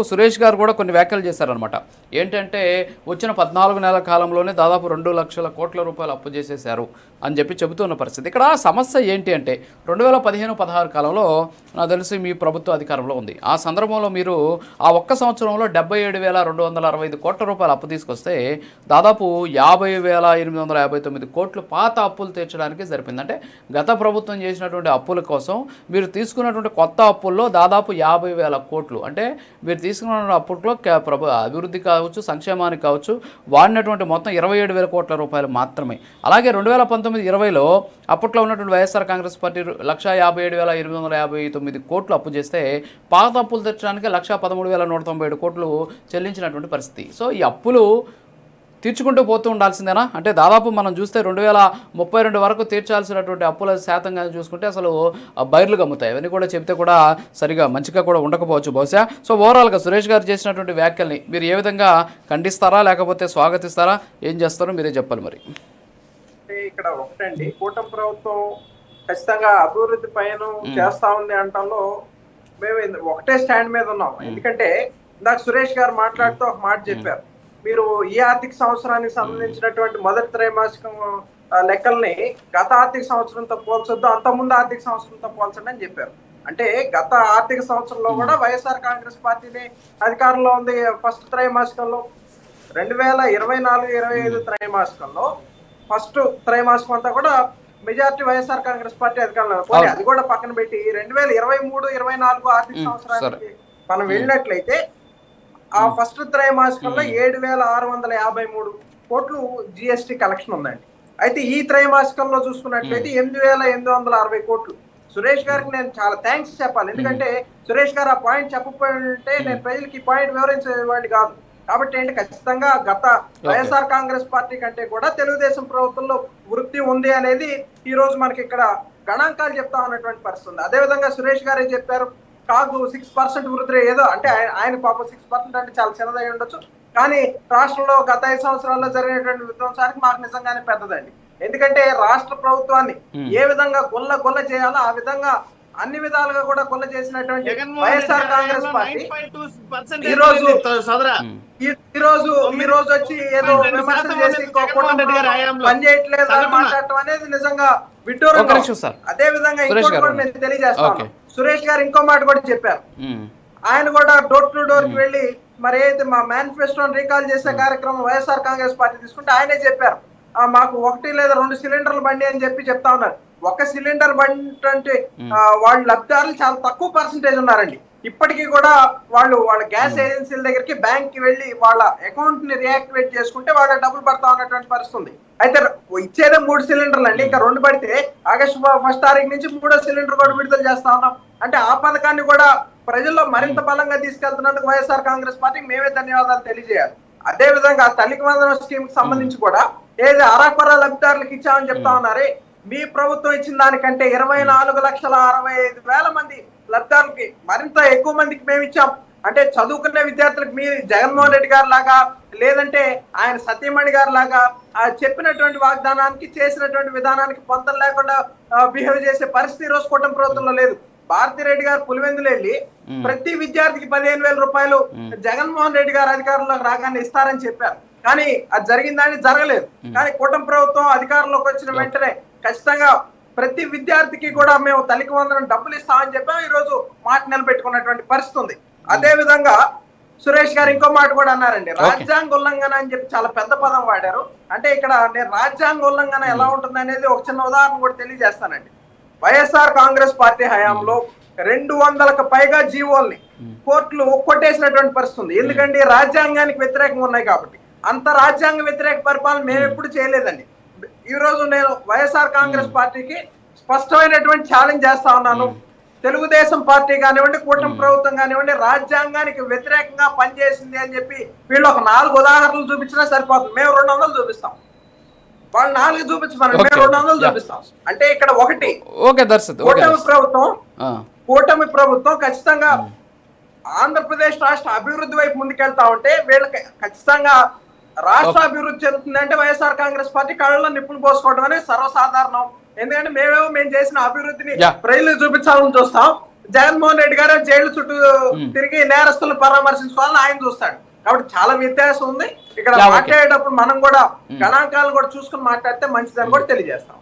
సురేష్ గారు కూడా కొన్ని వ్యాఖ్యలు చేశారనమాట. ఏంటంటే వచ్చిన 14 నెలల కాలంలోనే దాదాపు 2 లక్షల కోట్ల రూపాయలు అప్పు చేసేశారు అని చెబుతున్న పరిస్థితి. ఇక్కడ సమస్య ఏంటి అంటే 2015-16 కాలంలో నాకు తెలిసి మీ ప్రభుత్వ అధికారంలో ఉంది. ఆ సందర్భంలో మీరు ఆ ఒక్క సంవత్సరంలో 77,265 కోట్ల రూపాయలు అప్పు తీసుకొస్తే దాదాపు 50,859 కోట్లు పాత అప్పులు తీర్చడానికి సరిపోయింది. అంటే గత ప్రభుత్వం చేసినటువంటి అప్పుల కోసం మీరు తీసుకున్నటువంటి కొత్త అప్పుల్లో దాదాపు 50,000 కోట్లు, అంటే మీరు తీసుకున్న అప్పట్లో అభివృద్ధి కావచ్చు, సంక్షేమానికి కావచ్చు వాడినటువంటి మొత్తం 27,000 కోట్ల రూపాయలు మాత్రమే. అలాగే 2019-20లో అప్పట్లో ఉన్నటువంటి వైఎస్ఆర్ కాంగ్రెస్ పార్టీ 1,57,859 కోట్లు అప్పు చేస్తే పాత అప్పులు తెచ్చడానికి 1,13,197 కోట్లు చెల్లించినటువంటి పరిస్థితి. సో ఈ అప్పులు తీర్చుకుంటూ పోతూ ఉండాల్సిందేనా? అంటే దాదాపు మనం చూస్తే 2032 వరకు తీర్చాల్సినటువంటి అప్పుల శాతంగా చూసుకుంటే అసలు బైర్లు గమ్ముతాయి. అవన్నీ కూడా చెప్తే కూడా సరిగా మంచిగా కూడా ఉండకపోవచ్చు బహుశా. సో ఓవరాల్గా సురేష్ గారు చేసినటువంటి వ్యాఖ్యల్ని మీరు ఏ విధంగా ఖండిస్తారా, లేకపోతే స్వాగతిస్తారా, ఏం చేస్తారో మీరే చెప్పాలి. మరి ఇక్కడ ఒకటండి, కూటమి ప్రభుత్వం ఖచ్చితంగా అభివృద్ధి పైన చేస్తా ఉంది అంటంలో మేము ఒకటే స్టాండ్ మీద ఉన్నాం. ఎందుకంటే ఇందాక సురేష్ గారు మాట్లాడుతూ ఒక మాట చెప్పారు, మీరు ఈ ఆర్థిక సంవత్సరానికి సంబంధించినటువంటి మొదటి త్రైమాసికం లెక్కల్ని గత ఆర్థిక సంవత్సరంతో పోల్చొద్దు, అంతకుముందు ఆర్థిక సంవత్సరంతో పోల్చండి అని చెప్పారు. అంటే గత ఆర్థిక సంవత్సరంలో కూడా వైఎస్ఆర్ కాంగ్రెస్ పార్టీని అధికారంలో ఉంది. ఫస్ట్ త్రైమాసికంలో 2024-25 త్రైమాసికంలో ఫస్ట్ త్రైమాసికం అంతా కూడా మెజార్టీ వైఎస్ఆర్ కాంగ్రెస్ పార్టీ అధికారంలో. అది కూడా పక్కన పెట్టి 2023-24 ఆర్థిక సంవత్సరానికి మనం వెళ్ళినట్లయితే ఆ ఫస్ట్ త్రైమాసికంలో 7,653 కోట్లు జిఎస్టీ కలెక్షన్ ఉందండి. అయితే ఈ త్రైమాసికంలో చూసుకున్నట్లయితే 8,860 కోట్లు. సురేష్ గారికి నేను చాలా థ్యాంక్స్ చెప్పాలి, ఎందుకంటే సురేష్ గారు ఆ పాయింట్ చెప్పకపోయి ఉంటే నేను ప్రజలకి ఈ పాయింట్ వివరించేవాడిని కాదు. కాబట్టి ఏంటి, ఖచ్చితంగా గత వైఎస్ఆర్ కాంగ్రెస్ పార్టీ కంటే కూడా తెలుగుదేశం ప్రభుత్వంలో వృద్ధి ఉంది అనేది ఈ రోజు మనకి ఇక్కడ గణాంకాలు చెప్తా ఉన్నటువంటి పరిస్థితి ఉంది. అదేవిధంగా సురేష్ గారే చెప్పారు, కాదు 6% వృద్ధి ఏదో అంటే ఆయన పాపం 6% అంటే చాలా చిన్నదై ఉండొచ్చు, కానీ రాష్ట్రంలో గత 5 సంవత్సరాల్లో జరిగినటువంటి విధ్వంసానికి మాకు నిజంగానే పెద్దదండి. ఎందుకంటే రాష్ట్ర ప్రభుత్వాన్ని ఏ విధంగా గొల్ల చేయాలో ఆ విధంగా అన్ని విధాలుగా కూడా గొల్ల చేసినటువంటి వైఎస్ఆర్ కాంగ్రెస్ పార్టీ ఈ రోజు వచ్చి ఏదో విమర్శలు చేసి పనిచేయట్లేదు అని మాట్లాడటం అనేది నిజంగా విడ్డూరం. అదే విధంగా ఇంకోటి కూడా నేను తెలియజేస్తాను, సురేష్ గారు ఇంకో మాట కూడా చెప్పారు. ఆయన కూడా డోర్ టు డోర్ కి వెళ్ళి మరి ఏదైతే మా మేనిఫెస్టోని రీకాల్ చేసే కార్యక్రమం వైఎస్ఆర్ కాంగ్రెస్ పార్టీ తీసుకుంటే ఆయనే చెప్పారు, మాకు 1 లేదా 2 సిలిండర్ల బండి అని చెప్తా ఉన్నారు. 1 సిలిండర్ బండి అంటే వాళ్ళ లబ్ధిదారులు చాలా తక్కువ పర్సంటేజ్ ఉన్నారండి. ఇప్పటికీ కూడా వాళ్ళ గ్యాస్ ఏజెన్సీల దగ్గరికి బ్యాంక్ కి వెళ్ళి వాళ్ళ అకౌంట్ ని రియాక్టివేట్ చేసుకుంటే వాళ్ళ డబ్బులు పడతా ఉన్నటువంటి పరిస్థితి ఉంది. అయితే ఇచ్చేదే 3 సిలిండర్లు అండి, ఇంకా 2 పడితే ఆగస్టు 1వ తారీఖు నుంచి 3వ సిలిండర్ కూడా విడుదల చేస్తా ఉన్నాం. అంటే ఆ పథకాన్ని కూడా ప్రజల్లో మరింత బలంగా తీసుకెళ్తున్నందుకు వైఎస్ఆర్ కాంగ్రెస్ పార్టీకి మేమే ధన్యవాదాలు తెలియజేయాలి. అదే విధంగా తల్లికి వందనం స్కీమ్ కి సంబంధించి కూడా ఏది అరాకొర లబ్ధిదారులకు ఇచ్చామని చెప్తా ఉన్నారే, మీ ప్రభుత్వం ఇచ్చిన దానికంటే 24,65,000 మంది లబ్ధిదారులకి మరింత ఎక్కువ మందికి మేము ఇచ్చాం. అంటే చదువుకునే విద్యార్థులకు మీ జగన్మోహన్ రెడ్డి గారి లాగా లేదంటే ఆయన సత్యమణి గారి లాగా చెప్పినటువంటి వాగ్దానానికి చేసినటువంటి విధానానికి పొంతలు లేకుండా బిహేవ్ చేసే పరిస్థితి రోజు కూటమి ప్రభుత్వంలో లేదు. భారతిరెడ్డి గారు పులివెందులు వెళ్ళి ప్రతి విద్యార్థికి 15,000 రూపాయలు జగన్మోహన్ రెడ్డి గారు అధికారంలోకి రాగానే ఇస్తారని చెప్పారు, కానీ అది జరిగిందని జరగలేదు. కానీ కూటమి ప్రభుత్వం అధికారంలోకి వచ్చిన వెంటనే ఖచ్చితంగా ప్రతి విద్యార్థికి కూడా మేము తల్లికి వందనం డబ్బులు ఇస్తామని చెప్పాము. ఈ రోజు మాట నిలబెట్టుకున్నటువంటి పరిస్థితి ఉంది. అదే విధంగా సురేష్ గారు ఇంకో మాట కూడా అన్నారండి, రాజ్యాంగ ఉల్లంఘన అని చెప్పి చాలా పెద్ద పదం వాడారు. అంటే ఇక్కడ నేను రాజ్యాంగ ఉల్లంఘన ఎలా ఉంటుంది అనేది ఒక చిన్న ఉదాహరణ కూడా తెలియజేస్తానండి. వైఎస్ఆర్ కాంగ్రెస్ పార్టీ హయాంలో 200కు పైగా జీవోల్ని కోర్టులు కొట్టేసినటువంటి పరిస్థితి ఉంది. ఎందుకంటే రాజ్యాంగానికి వ్యతిరేకంగా ఉన్నాయి కాబట్టి. అంత రాజ్యాంగ వ్యతిరేక పరిపాలన మేము ఎప్పుడు చేయలేదండి. ఈ రోజు నేను వైఎస్ఆర్ కాంగ్రెస్ పార్టీకి స్పష్టమైనటువంటి ఛాలెంజ్ చేస్తా ఉన్నాను, తెలుగుదేశం పార్టీ కానివ్వండి, కూటమి ప్రభుత్వం కానివ్వండి, రాజ్యాంగానికి వ్యతిరేకంగా పనిచేసింది అని చెప్పి వీళ్ళు ఒక 4 ఉదాహరణలు చూపించినా సరిపోతుంది. మేము 200 చూపిస్తాం, వాళ్ళు 4 చూపించమని మేము 200 చూపిస్తాం. అంటే ఇక్కడ ఒకటి కూటమి ప్రభుత్వం ఖచ్చితంగా ఆంధ్రప్రదేశ్ రాష్ట్ర అభివృద్ధి వైపు ముందుకెళ్తా ఉంటే వీళ్ళకి ఖచ్చితంగా రాష్ట్ర అభివృద్ధి చెందుతుంది అంటే వైఎస్ఆర్ కాంగ్రెస్ పార్టీ కళ్ళలో నిప్పులు పోసుకోవడం అనేది సర్వసాధారణం. ఎందుకంటే మేము చేసిన అభివృద్ధిని ప్రజలకు చూపించాలని చూస్తాం. జగన్మోహన్ రెడ్డి గారు జైలు చుట్టూ తిరిగి నేరస్తులను పరామర్శించుకోవాలని ఆయన చూస్తాడు. కాబట్టి చాలా వ్యత్యాసం ఉంది. ఇక్కడ మాట్లాడేటప్పుడు మనం కూడా గణాంకాలను కూడా చూసుకుని మాట్లాడితే మంచిదని కూడా తెలియజేస్తాం.